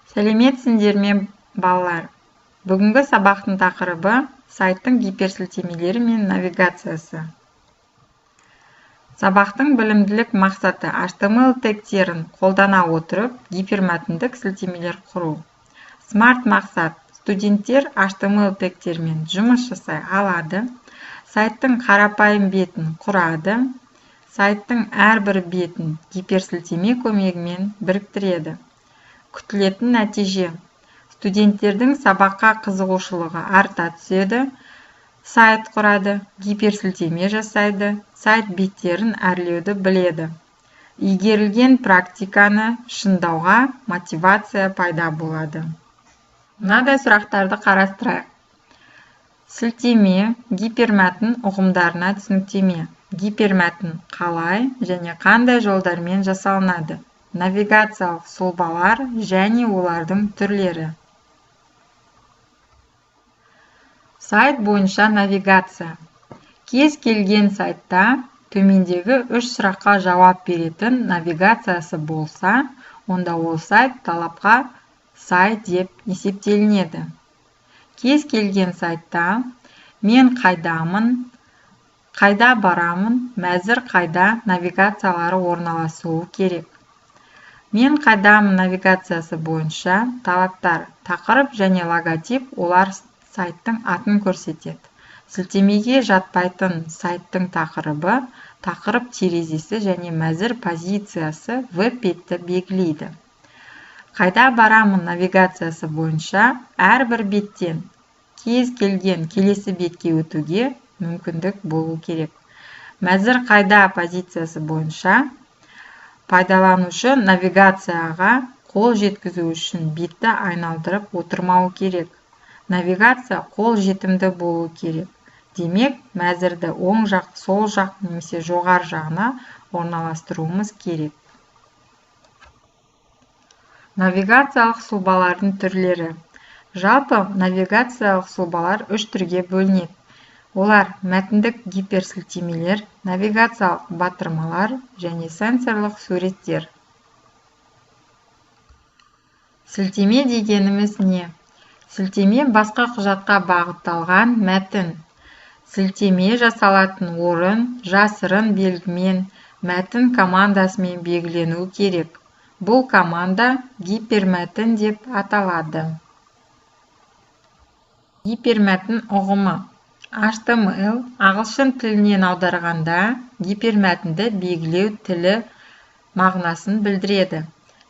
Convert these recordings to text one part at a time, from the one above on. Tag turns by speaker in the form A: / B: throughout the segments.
A: Сәлеметсіңдер ме, балалар? Бүгінгі сабақтың тақырыбы сайттың гиперсілтемелері мен навигациясы. Сабақтың білімділік мақсаты HTML тегтерін қолдана отырып гипермәтіндік сілтемелер құру. Смарт мақсат: студенттер HTML тегтермен жұмыс жасай алады, сайттың қарапайым бетін құрады, сайттың әрбір бетін гиперсілтеме көмегімен біріктіреді. Күтілетін нәтиже: студенттердің сабаққа қызығушылығы арта түседі, сайт құрады, гиперсілтеме жасайды, сайт беттерін әрлеуді біледі. Игерілген практиканы шыңдауға мотивация пайда болады. Мынадай сұрақтарды қарастырайық. Сілтеме, гипермәтін ұғымдарына түсініктеме. Гипермәтін қалай және қандай жолдармен жасалынады? Навигациялық сұлбалар және олардың түрлері. Сайт бойынша навигация. Кез келген сайтта төмендегі 3 сұраққа жауап беретін навигациясы болса, онда ол сайт талапқа сай деп есептелінеді. Кез келген сайтта мен қайдамын, қайда барамын, мәзір қайда навигациялары орналасуы керек. Мен қайдамын навигациясы бойынша талаптар: тақырып және логотип олар сайттың атын көрсетеді. Сілтемеге жатпайтын сайттың тақырыбы, тақырып терезесі және мәзір позициясы веб-бетті белгілейді. Қайда барамын навигациясы бойынша әрбір беттен кез келген келесі бетке өтуге мүмкіндік болу керек. Мәзір қайда позициясы бойынша пайдаланушы навигацияға қол жеткізу үшін бетті айналдырып отырмауы керек. Навигация қол жетімді болу керек. Демек, мәзірді оң жақ, сол жақ немесе жоғар жағына орналастыруымыз керек. Навигациялық сұлбалардың түрлері. Жалпы навигациялық сұлбалар 3 түрге бөлінеді. Олар мәтіндік гиперсілтемелер, навигациялық батырмалар және сенсорлық суреттер. Сілтеме дегеніміз не? Сілтеме басқа құжатқа бағытталған мәтін. Сілтеме жасалатын орын жасырын белгімен, мәтін командасымен белгіленуі керек. Бұл команда гипермәтін деп аталады. Гипермәтін ұғымы. HTML ағылшын тілінен аударғанда гипермәтінді белгілеу тілі мағынасын білдіреді.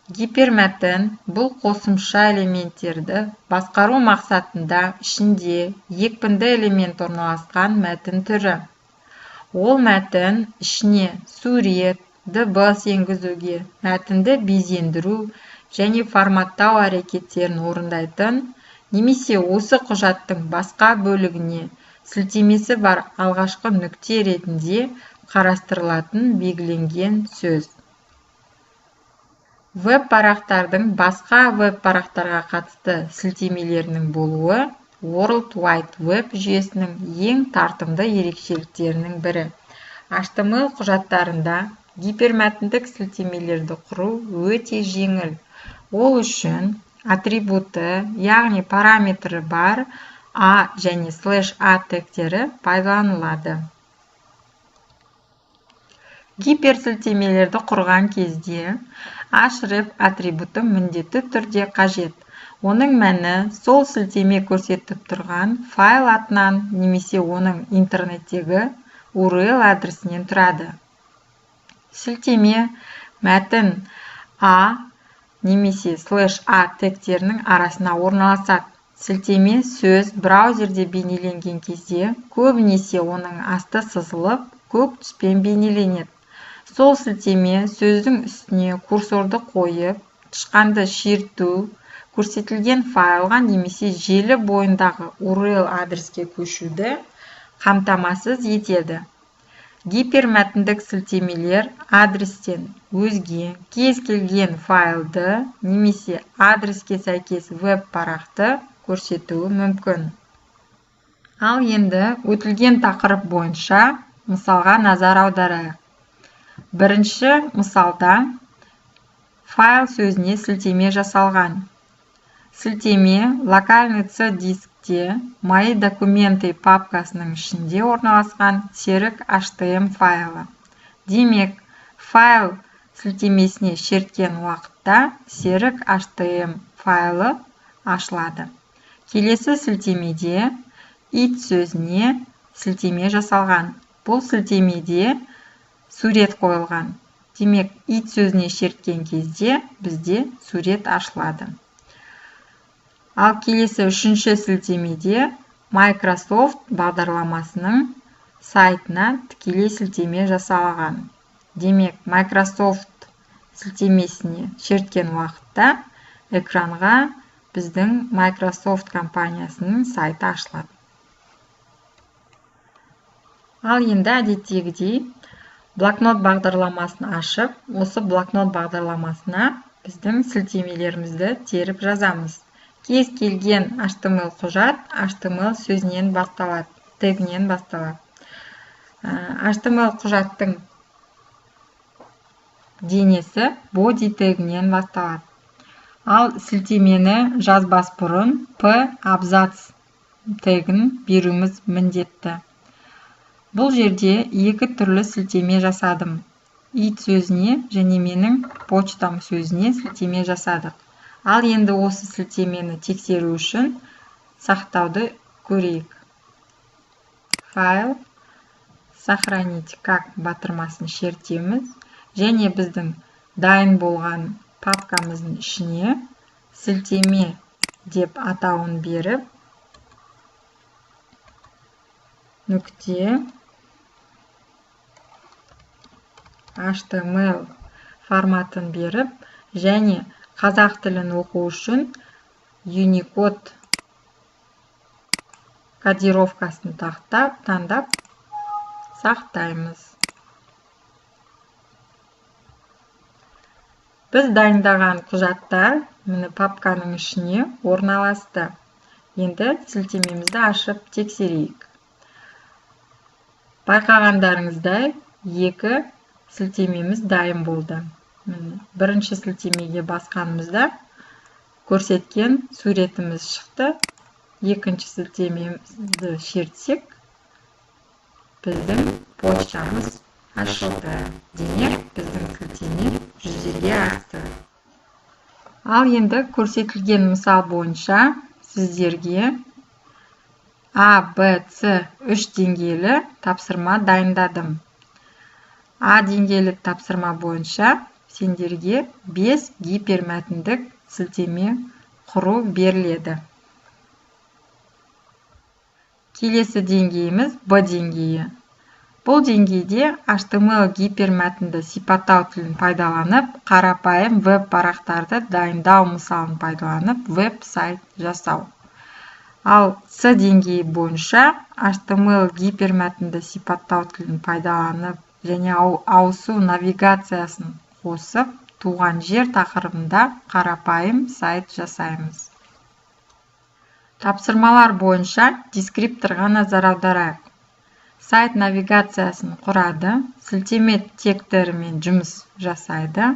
A: Гипермәтін бұл қосымша элементтерді басқару мақсатында ішінде екпінді элемент орналасқан мәтін түрі. Ол мәтін ішіне сурет, дыбыс енгізуге, мәтінді безендіру және форматтау әрекеттерін орындайтын, немесе осы құжаттың басқа бөлігіне сілтемесі бар алғашқы нүкте ретінде қарастырылатын белгіленген сөз. Веб-парақтардың басқа веб-парақтарға қатысты сілтемелерінің болуы World Wide Web жүйесінің ең тартымды ерекшеліктерінің бірі. HTML құжаттарында гипермәтіндік сілтемелерді құру өте жеңіл. Ол үшін атрибуты, яғни параметрі бар A және /A тегтері пайдаланылады. Гиперсілтемелерді құрған кезде href атрибуты міндетті түрде қажет. Оның мәні сол сілтеме көрсетіп тұрған файл атынан немесе оның интернеттегі URL адресінен тұрады. Сілтеме мәтін A немесе /A тегтерінің арасына орналасады. Сілтеме сөз браузерде бейнеленген кезде көбінесе оның асты сызылып, көк түспен бейнеленеді. Сол сілтеме сөздің үстіне курсорды қойып, тышқанды шерту, көрсетілген файлға немесе желі бойындағы URL адреске көшуді қамтамасыз етеді. Гипермәтіндік сілтемелер адрестен өзге кез келген файлды немесе адреске сәйкес веб-парақты көрсетуі мүмкін. Ал енді өтілген тақырып бойынша мысалға назар аударайық. Бірінші мысалда файл сөзіне сілтеме жасалған. Сілтеме локальный C дискте «Мои документы» папкасының ішінде орналасқан серік HTML файлы. Демек, файл сілтемесіне шерткен уақытта серік HTML файлы ашылады. Келесі сілтемеде it сөзіне сілтеме жасалған. Бұл сілтемеде сурет қойылған. Демек, it сөзіне шерткен кезде бізде сурет ашылады. Ал келесі үшінші сілтемеде Microsoft бағдарламасының сайтына тікелей сілтеме жасалған. Демек, Microsoft сілтемесіне шерткен уақытта экранға біздің Microsoft компаниясының сайты ашылады. Ал енді әдеттегідей блокнот бағдарламасын ашып, осы блокнот бағдарламасына біздің сілтемелерімізді теріп жазамыз. Кез келген HTML құжат HTML сөзінен басталады, тегінен басталады. HTML құжаттың денесі body тегінен басталады. Ал сілтемені жазбас бұрын P абзац тегін беруіміз міндетті. Бұл жерде екі түрлі сілтеме жасадым. It сөзіне және менің почтам сөзіне сілтеме жасадық. Ал енді осы сілтемені тексеру үшін сақтауды көрейік. Файл, сохранить как батырмасын шертеміз және біздің дайын болған папкамыздың ішіне сілтеме деп атауын беріп, нүкте HTML форматын беріп, және қазақ тілін оқу үшін Unicode кодировкасын таңдап сақтаймыз. Біз дайындаған құжаттар міне папканың ішіне орналасты. Енді сілтемемізді ашып тексерейік. Байқағандарыңыздай, екі сілтемеміз дайын болды. Бірінші сілтемеге басқанымызда көрсеткен суретіміз шықты. Екінші сілтемемізді шертсек, біздің почтамыз ашылды. Демек, біздің сілтеме жүзеге асты. Ал енді көрсетілген мысал бойынша сіздерге A, B, C 3 деңгейлі тапсырма дайындадым. A деңгейлі тапсырма бойынша сендерге 5 гипермәтіндік сілтеме құру беріледі. Келесі деңгейіміз B деңгейі. Бұл деңгейде HTML гипермәтінді сипаттау тілін пайдаланып, қарапайым веб-парақтарды дайындау мысалын пайдаланып, веб-сайт жасау. Ал C деңгейі бойынша HTML гипермәтінді сипаттау тілін пайдаланып және ауысу навигациясын қосып, туған жер тақырыбында қарапайым сайт жасаймыз. Тапсырмалар бойынша дескрипторға назар аударайық. Сайт навигациясын құрады, сілтеме тегтерімен жұмыс жасайды,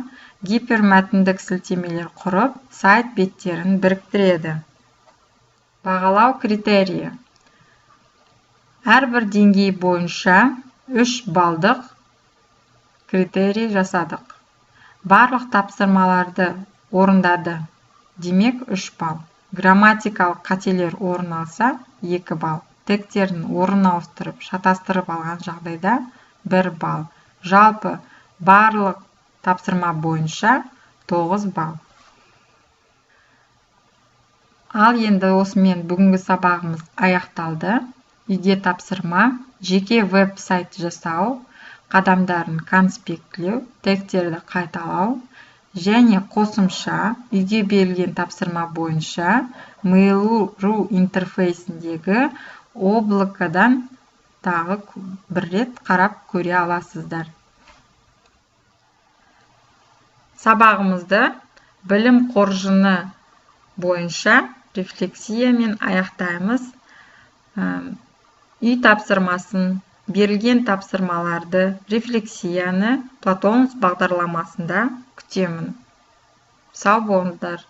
A: гипермәтіндік сілтемелер құрып, сайт беттерін біріктіреді. Бағалау критерийі. Әрбір деңгей бойынша 3 балдық критерий жасадық. Барлық тапсырмаларды орындады. Демек 3 балл. Грамматикалық қателер орын алса 2 балл. Тектерін орын ауыстырып, шатастырып алған жағдайда 1 балл. Жалпы барлық тапсырма бойынша 9 балл. Ал енді осымен бүгінгі сабағымыз аяқталды. Үйге тапсырма, жеке веб-сайт жасау, қадамдарын конспектлеу, тегтерді қайталау және қосымша үйге берілген тапсырма бойынша Mail.ru интерфейсіндегі облакадан тағы бір рет қарап көре аласыздар. Сабағымызды білім қоржыны бойынша рефлексиямен аяқтаймыз. Үй тапсырмасын, берілген тапсырмаларды, рефлексияны Платонус бағдарламасында күтемін. Сау болыңыздар.